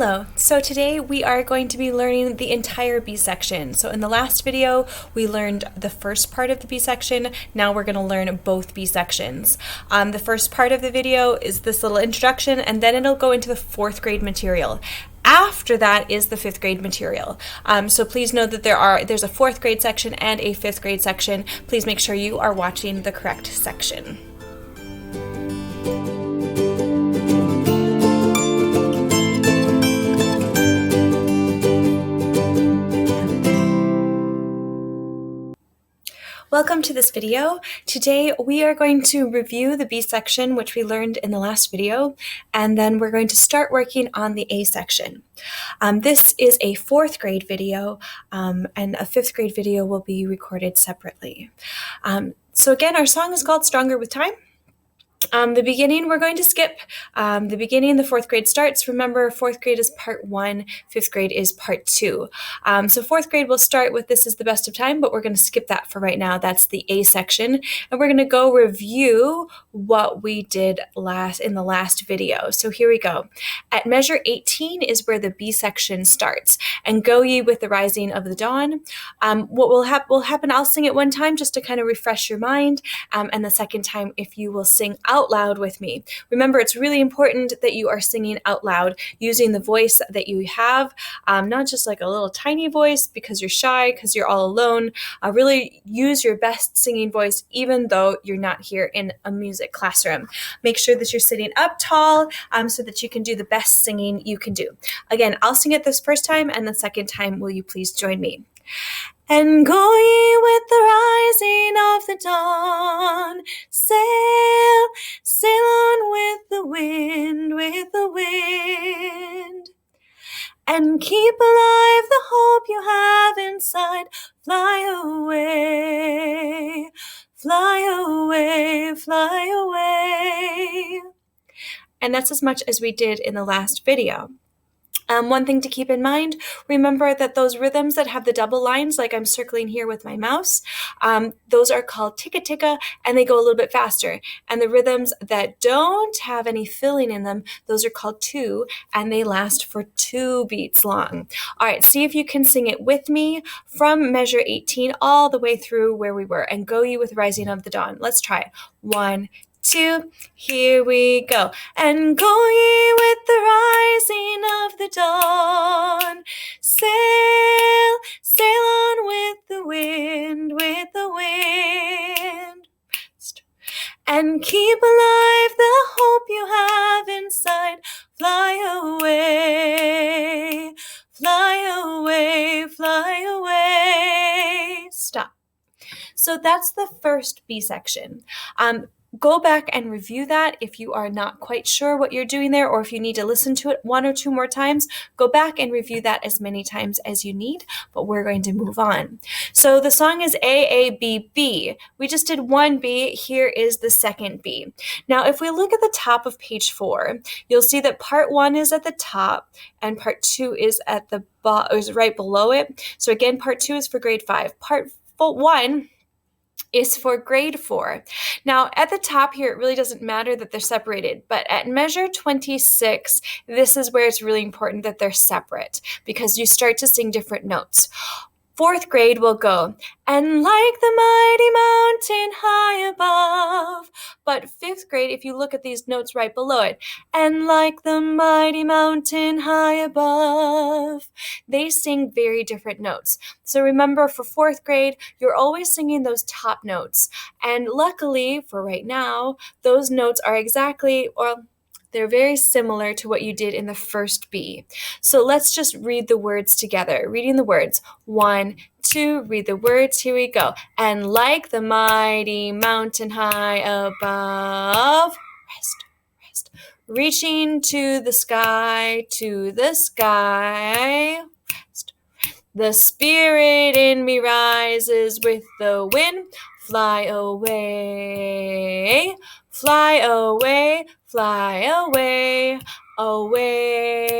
Hello, so today we are going to be learning the entire B section. So in the last video, we learned the first part of the B section. Now we're going to learn both B sections. The first part of the video is this little introduction, and then it'll go into the fourth grade material. After that is the fifth grade material. So please know that there's a fourth grade section and a fifth grade section. Please make sure you are watching the correct section. Welcome to this video. Today we are going to review the B section, which we learned in the last video, and then we're going to start working on the A section. This is a fourth grade video, and a fifth grade video will be recorded separately. So again, our song is called Stronger with Time. The beginning, we're going to skip. The beginning, the fourth grade starts. Remember, fourth grade is part 1, fifth grade is part 2. So fourth grade will start with This is the Best of Time, but we're going to skip that for right now. That's the A section. And we're going to go review what we did in the last video. So here we go. At measure 18 is where the B section starts. And Go Ye with the Rising of the Dawn. What will happen, I'll sing it one time just to kind of refresh your mind. And the second time, if you will sing out loud with me. Remember, it's really important that you are singing out loud using the voice that you have, not just like a little tiny voice because you're shy, because you're all alone. Really use your best singing voice even though you're not here in a music classroom. Make sure that you're sitting up tall so that you can do the best singing you can do. Again, I'll sing it this first time, and the second time, will you please join me? And go ye with the rising of the dawn, sail, sail on with the wind, and keep alive the hope you have inside. Fly away, fly away, fly away. And that's as much as we did in the last video. One thing to keep in mind, remember that those rhythms that have the double lines, like I'm circling here with my mouse, those are called ticka ticka, and they go a little bit faster. And the rhythms that don't have any filling in them, those are called two, and they last for 2 beats long. All right, see if you can sing it with me from measure 18 all the way through where we were. And Go Ye with Rising of the Dawn. Let's try it. 1, 2, here we go. And go ye with the rising of the dawn, sail, sail on with the wind, and keep alive the hope you have inside. Fly away, fly away, fly away. Stop. So that's the first B section. Go back and review that if you are not quite sure what you're doing there, or if you need to listen to it 1 or 2 more times. Go back and review that as many times as you need, but we're going to move on. So the song is A, A, B, B. We just did 1 B. Here is the second B. Now, if we look at the top of page 4, you'll see that part 1 is at the top and part 2 is at the is right below it. So again, part 2 is for grade 5. Part 1 is for grade 4. Now, at the top here, it really doesn't matter that they're separated, but at measure 26, this is where it's really important that they're separate because you start to sing different notes. Fourth grade will go, and like the mighty mountain high above. But fifth grade, if you look at these notes right below it, and like the mighty mountain high above, they sing very different notes. So remember, for fourth grade, you're always singing those top notes. And luckily, for right now, those notes are they're very similar to what you did in the first B. So let's just read the words together. Reading the words. 1, 2, read the words. Here we go. And like the mighty mountain high above, rest. Reaching to the sky, rest. The spirit in me rises with the wind. Fly away, fly away, fly away, away.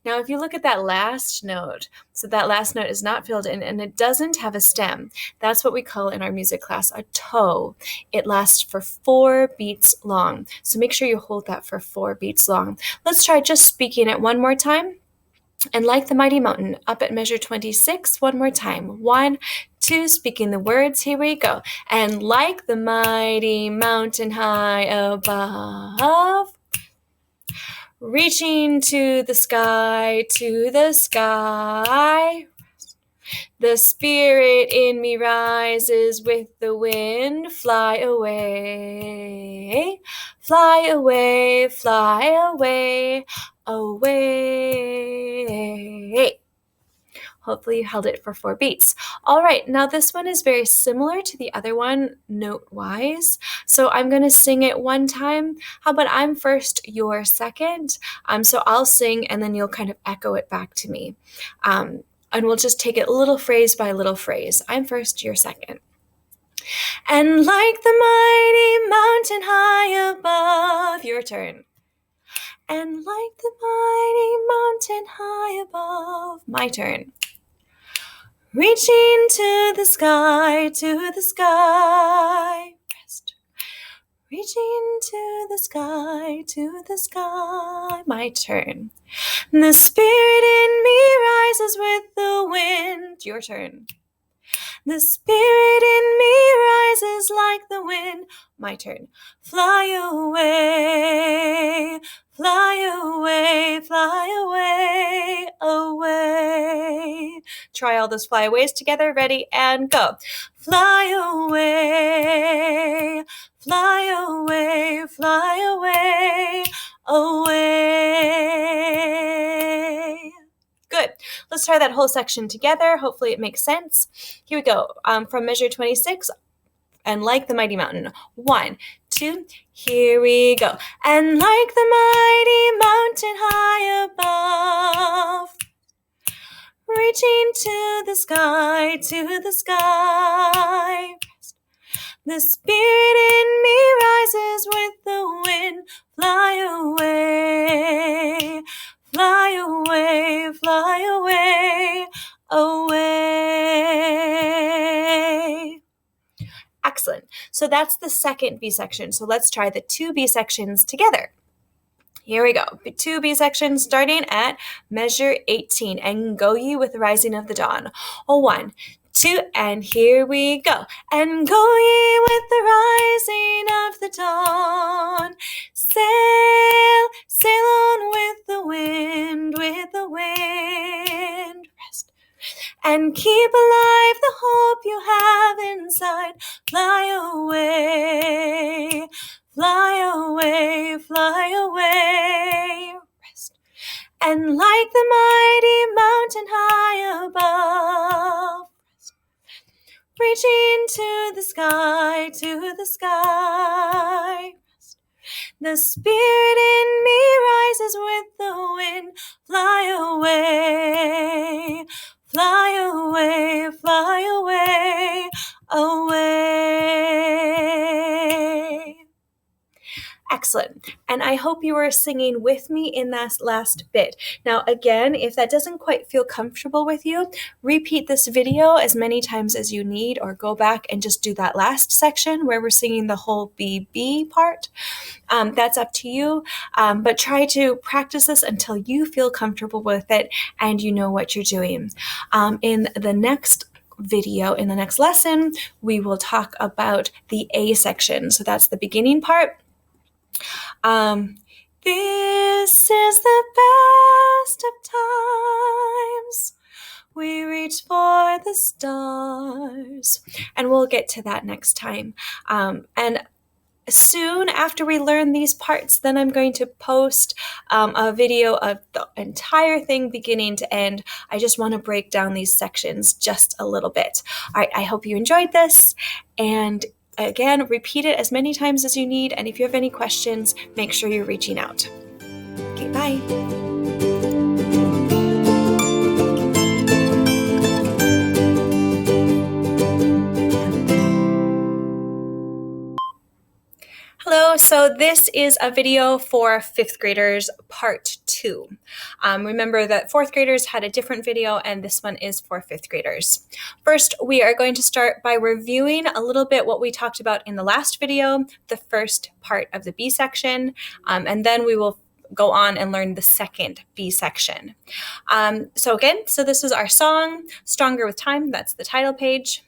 Now, if you look at that last note, so that last note is not filled in and it doesn't have a stem. That's what we call in our music class a toe. It lasts for 4 beats long. So make sure you hold that for 4 beats long. Let's try just speaking it one more time. And like the mighty mountain, up at measure 26, one more time. 1, 2, speaking the words, here we go. And like the mighty mountain high above, reaching to the sky, the spirit in me rises with the wind. Fly away, fly away, fly away, away. Hopefully you held it for 4 beats. All right, now this one is very similar to the other one note-wise. So I'm going to sing it one time. How about I'm first, you're second? So I'll sing and then you'll kind of echo it back to me. And we'll just take it little phrase by little phrase. I'm first, you're second. And like the mighty mountain high above, your turn. And like the mighty mountain high above, my turn. Reaching to the sky, rest. Reaching to the sky, my turn. The spirit in me rises with the wind, your turn. The spirit in me rises like the wind, my turn. Fly away, fly away, fly away, away. Try all those flyaways together. Ready and go. Fly away, fly away, fly away, away. Good. Let's try that whole section together. Hopefully it makes sense. Here we go. From measure 26, and like the mighty mountain. 1, 2, here we go. And like the mighty mountain high above, reaching to the sky, the spirit in me rises with the wind. Fly away, fly away, fly away, away. Excellent. So that's the second B section. So let's try the 2 B sections together. Here we go. 2 B sections starting at measure 18. And go ye with the rising of the dawn. 1, 2, and here we go. And go ye with the rising of the dawn. Sail, sail on with the wind, rest. And keep alive the hope you have inside. Fly away, fly away, fly away, rest. And like the mighty mountain high above, rest. Reaching to the sky, rest. The spirit in me rises with the wind. Fly away, fly away, fly away, away. Excellent. And I hope you are singing with me in that last bit. Now, again, if that doesn't quite feel comfortable with you, repeat this video as many times as you need, or go back and just do that last section where we're singing the whole BB part. That's up to you, but try to practice this until you feel comfortable with it and you know what you're doing. In the next video, in the next lesson, we will talk about the A section. So that's the beginning part. This is the best of times. We reach for the stars. And we'll get to that next time. And soon after we learn these parts, then I'm going to post a video of the entire thing beginning to end. I just want to break down these sections just a little bit. All right, I hope you enjoyed this. And again, repeat it as many times as you need. And if you have any questions, make sure you're reaching out. Okay, bye. Hello, So this is a video for fifth graders part 2. Remember that fourth graders had a different video and this one is for fifth graders. First, we are going to start by reviewing a little bit what we talked about in the last video, the first part of the B section, and then we will go on and learn the second B section. So this is our song, Stronger with Time. That's the title page.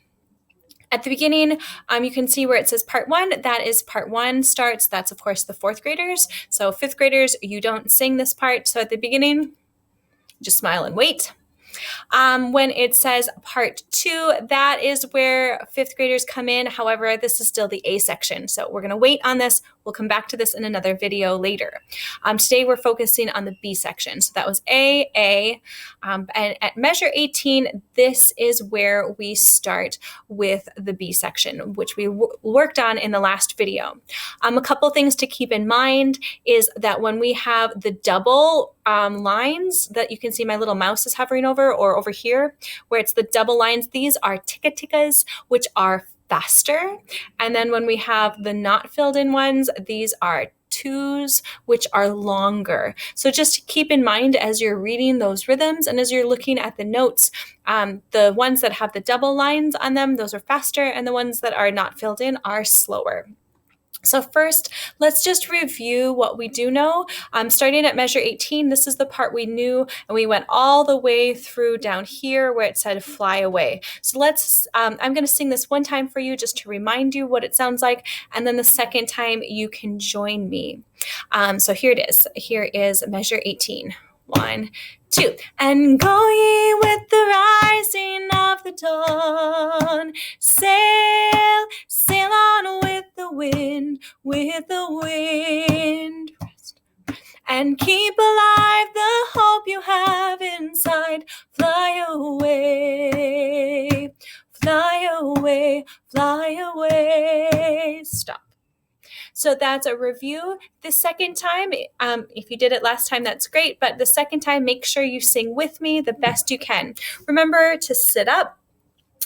At the beginning, you can see where it says part 1. That is part 1 starts. That's, of course, the fourth graders. So fifth graders, you don't sing this part. So at the beginning, just smile and wait. When it says part 2, that is where fifth graders come in. However, this is still the A section. So we're going to wait on this. We'll come back to this in another video later. Today we're focusing on the B section. So that was A. And at measure 18, this is where we start with the B section, which we worked on in the last video. A couple things to keep in mind is that when we have the double lines that you can see my little mouse is hovering over, or over here, where it's the double lines, these are ticka-tickas, which are faster. And then when we have the not filled in ones, these are twos, which are longer. So just keep in mind as you're reading those rhythms and as you're looking at the notes, the ones that have the double lines on them, those are faster, and the ones that are not filled in are slower. So first, let's just review what we do know. Starting at measure 18, this is the part we knew, and we went all the way through down here where it said fly away. So I'm going to sing this one time for you just to remind you what it sounds like, and then the second time you can join me. So here it is. Here is measure 18. 1, 2. And go ye with the rising of the dawn. Sail, sail on with the wind, Rest. And keep alive the hope you have inside. Fly away, fly away, fly away. Stop. So that's a review. The second time, if you did it last time, that's great. But the second time, make sure you sing with me the best you can. Remember to sit up.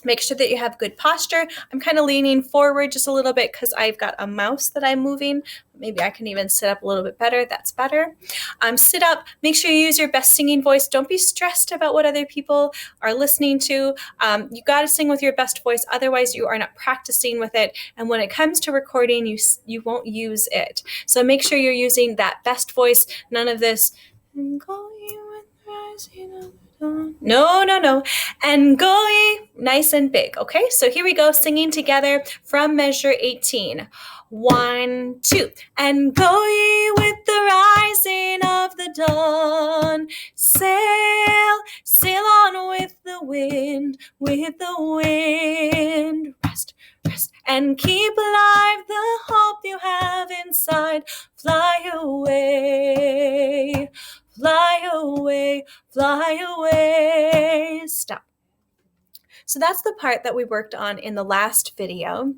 Make sure that you have good posture. I'm kind of leaning forward just a little bit because I've got a mouse that I'm moving. Maybe I can even sit up a little bit better. That's better. Sit up. Make sure you use your best singing voice. Don't be stressed about what other people are listening to. You got to sing with your best voice. Otherwise, you are not practicing with it. And when it comes to recording, you won't use it. So make sure you're using that best voice. None of this. No. And go ye, nice and big. Okay, so here we go, singing together from measure 18. 1, 2. And go ye with the rising of the dawn. Sail, sail on with the wind, Rest. And keep alive the hope you have inside. Fly away, fly away, fly away. Stop. So that's the part that we worked on in the last video.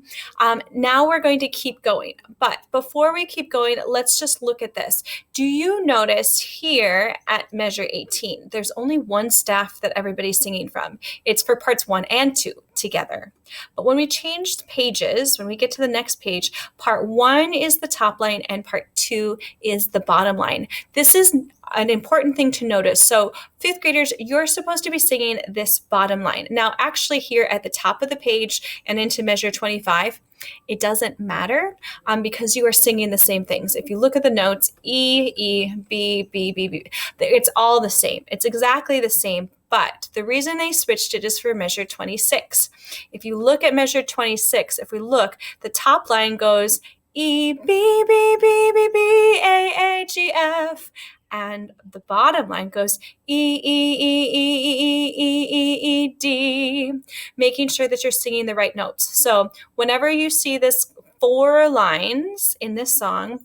Now we're going to keep going. But before we keep going, let's just look at this. Do you notice here at measure 18, there's only one staff that everybody's singing from. It's for parts 1 and 2 together. But when we change pages, when we get to the next page, part 1 is the top line and part 2 is the bottom line. This is an important thing to notice. So fifth graders, you're supposed to be singing this bottom line. Now, actually here at the top of the page and into measure 25, it doesn't matter because you are singing the same things. If you look at the notes, E, E, B, B, B, B, it's all the same. It's exactly the same. But the reason they switched it is for measure 26. If you look at measure 26, if we look, the top line goes E, B, B, B, B, B, A, A, G, F. And the bottom line goes E, E, E, E, E, E, E, E, D, making sure that you're singing the right notes. So whenever you see this 4 lines in this song,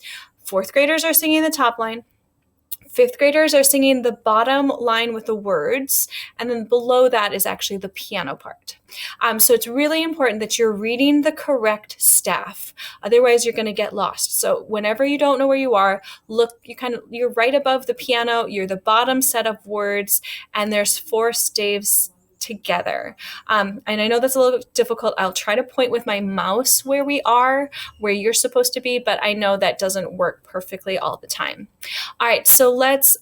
fourth graders are singing the top line, fifth graders are singing the bottom line with the words, and then below that is actually the piano part. So it's really important that you're reading the correct staff. Otherwise, you're going to get lost. So whenever you don't know where you are, look, you're right above the piano. You're the bottom set of words, and there's 4 staves together. And I know that's a little bit difficult. I'll try to point with my mouse where we are, where you're supposed to be, but I know that doesn't work perfectly all the time. All right, so let's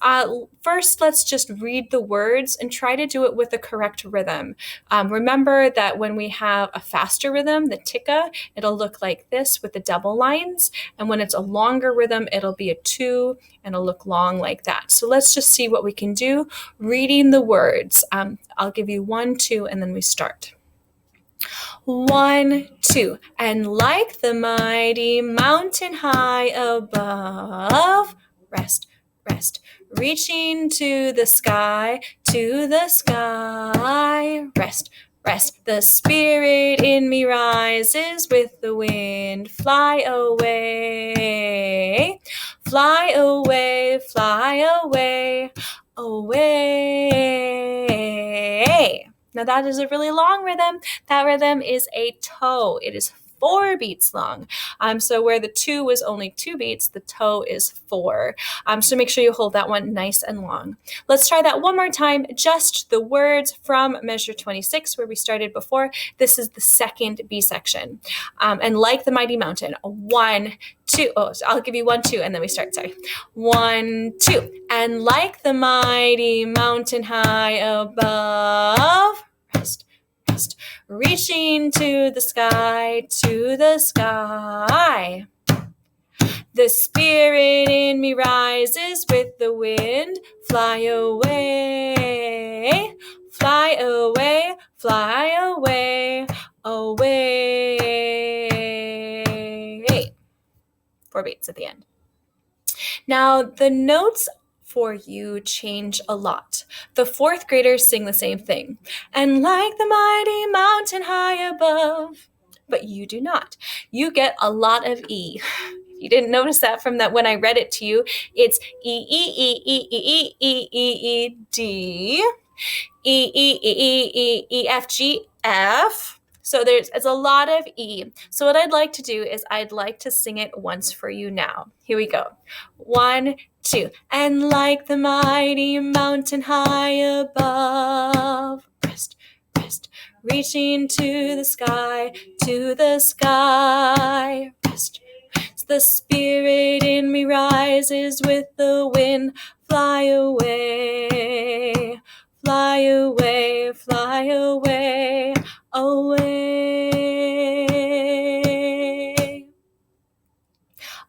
just read the words and try to do it with the correct rhythm. Remember that when we have a faster rhythm, the ticka, it'll look like this with the double lines. And when it's a longer rhythm, it'll be a 2 and it'll look long like that. So let's just see what we can do reading the words. I'll give you 1, 2, and then we start. 1, 2, and like the mighty mountain high above, rest, rest, reaching to the sky, rest, rest. The spirit in me rises with the wind, fly away, fly away, fly away, away. Now that is a really long rhythm. That rhythm is a toe. It is 4 beats long. So where the 2 was only 2 beats, the toe is 4. So make sure you hold that one nice and long. Let's try that one more time. Just the words from measure 26 where we started before. This is the second B section. And like the mighty mountain, 1, 2. Oh, so I'll give you 1, 2, and then we start. Sorry. 1, 2. And like the mighty mountain high above, rest, rest, reaching to the sky, The spirit in me rises with the wind, fly away, fly away, fly away, away. 4 beats at the end. Now, the notes for you change a lot. The 4th graders sing the same thing. And like the mighty mountain high above, but you do not. You get a lot of E. You didn't notice that from that when I read it to you. It's E, E, E, E, E, E, E, E, E, D, E, E, E, E, E, E, F, G, F. So it's a lot of E. So what I'd like to do is I'd like to sing it once for you now. Here we go. 1, 2. And like the mighty mountain high above, rest, rest, reaching to the sky, rest. The spirit in me rises with the wind, fly away, fly away, fly away, away.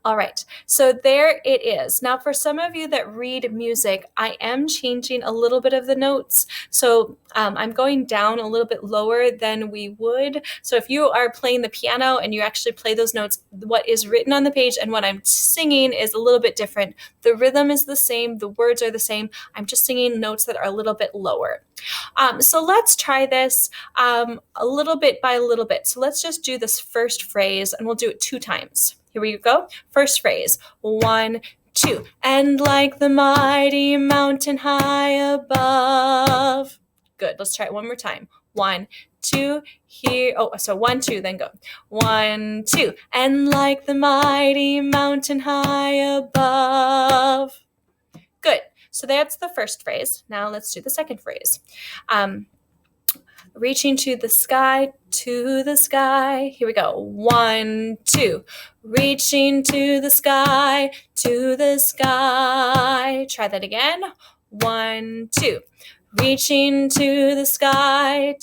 All right, so there it is. Now for some of you that read music, I am changing a little bit of the notes. So I'm going down a little bit lower than we would. So if you are playing the piano and you actually play those notes, what is written on the page and what I'm singing is a little bit different. The rhythm is the same, the words are the same. I'm just singing notes that are a little bit lower. So let's try this a little bit by a little bit. So let's just do this first phrase and we'll do it 2 times. Here we go. First phrase. 1, 2. And like the mighty mountain high above. Good. Let's try it one more time. 1, 2. Here. Oh, so 1, 2. Then go. 1, 2. And like the mighty mountain high above. Good. So that's the first phrase. Now let's do the second phrase. Reaching to the sky, Here we go. 1, 2. Reaching to the sky, Try that again. 1, 2. Reaching to the sky,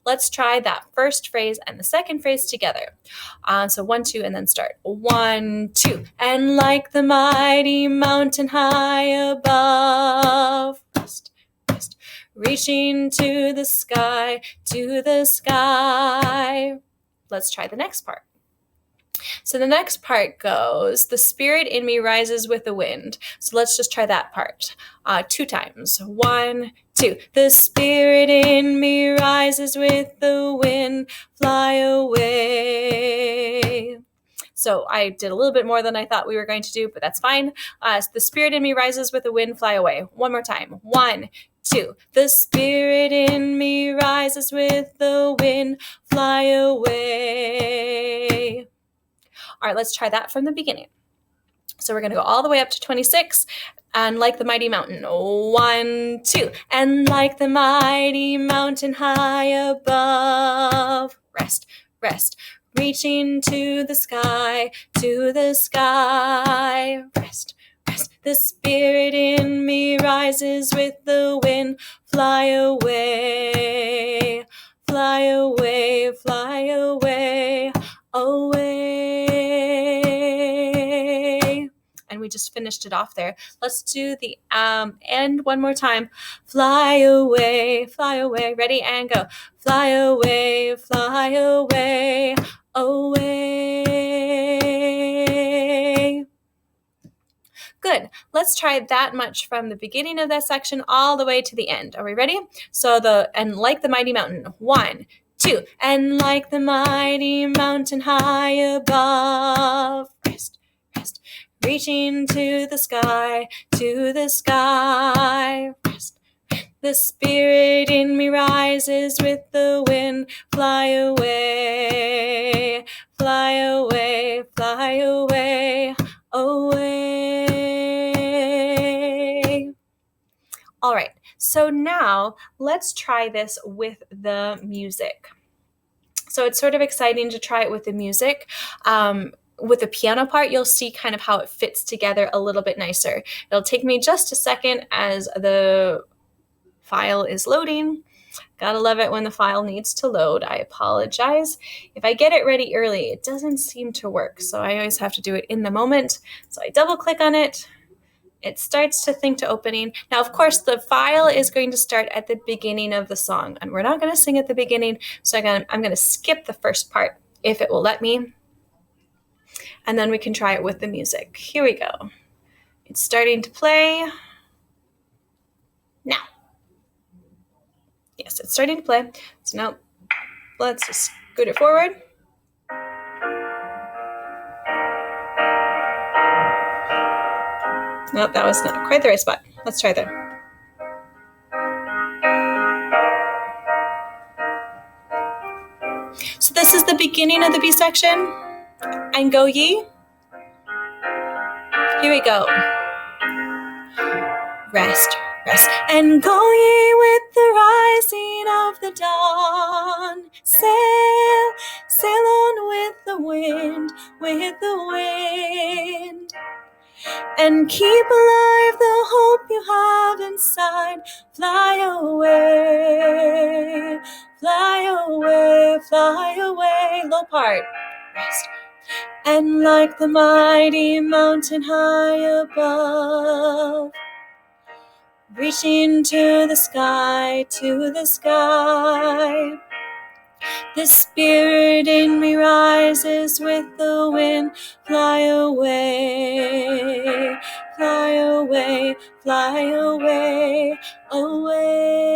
Let's try that first phrase and the second phrase together. So 1, 2, and then start. 1, 2. And like the mighty mountain high above, rest, rest, reaching to the sky, Let's try the next part. So the next part goes, the spirit in me rises with the wind. So let's just try that part 2 times. 1, 2. The spirit in me rises with the wind, fly away. So I did a little bit more than I thought we were going to do, but that's fine. The spirit in me rises with the wind, fly away. One more time. 1, 2. The spirit in me rises with the wind, fly away. All right, let's try that from the beginning. So we're going to go all the way up to 26. And like the mighty mountain, 1, 2. And like the mighty mountain high above. Rest, rest. Reaching to the sky, rest, rest. The spirit in me rises with the wind, fly away, fly away, fly away, away. And we just finished it off there. Let's do the end one more time. Fly away, ready and go. Fly away, away. Good. Let's try that much from the beginning of that section all the way to the end. Are we ready? So and like the mighty mountain, 1, 2, and like the mighty mountain high above. Rest, rest. Reaching to the sky, rest. The spirit in me rises with the wind, fly away, fly away, fly away, away. All right, so now let's try this with the music. So it's sort of exciting to try it with the music. With the piano part, you'll see kind of how it fits together a little bit nicer. It'll take me just a second as the file is loading. Gotta love it when the file needs to load. I apologize. If I get it ready early, it doesn't seem to work. So I always have to do it in the moment. So I double click on it. It starts to think to opening. Now, of course, the file is going to start at the beginning of the song, and we're not going to sing at the beginning. So I'm going to skip the first part if it will let me. And then we can try it with the music. Here we go. It's starting to play. Now. Yes, it's starting to play. So now let's just scoot it forward. Nope, that was not quite the right spot. Let's try that. So this is the beginning of the B section. And go ye. Here we go. Rest, rest, and go ye with the rising of the dawn. Sail, sail on with the wind, and keep alive the hope you have inside. Fly away, fly away, fly away. Low part, rest. And like the mighty mountain high above, reaching to the sky, the spirit in me rises with the wind. Fly away, fly away, fly away, away.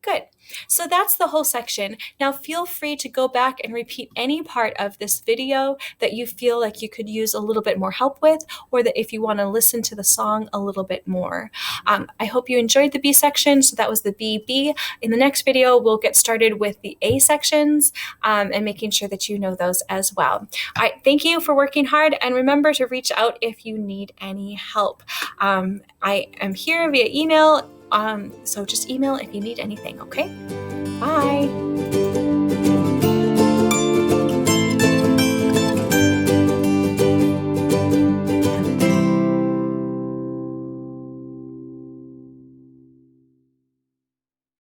Good. So that's the whole section. Now feel free to go back and repeat any part of this video that you feel like you could use a little bit more help with, or that if you want to listen to the song a little bit more. I hope you enjoyed the B section. So that was the B. In the next video, we'll get started with the A sections and making sure that you know those as well. All right, thank you for working hard, and remember to reach out if you need any help. I am here via email. So just email if you need anything, okay? Bye.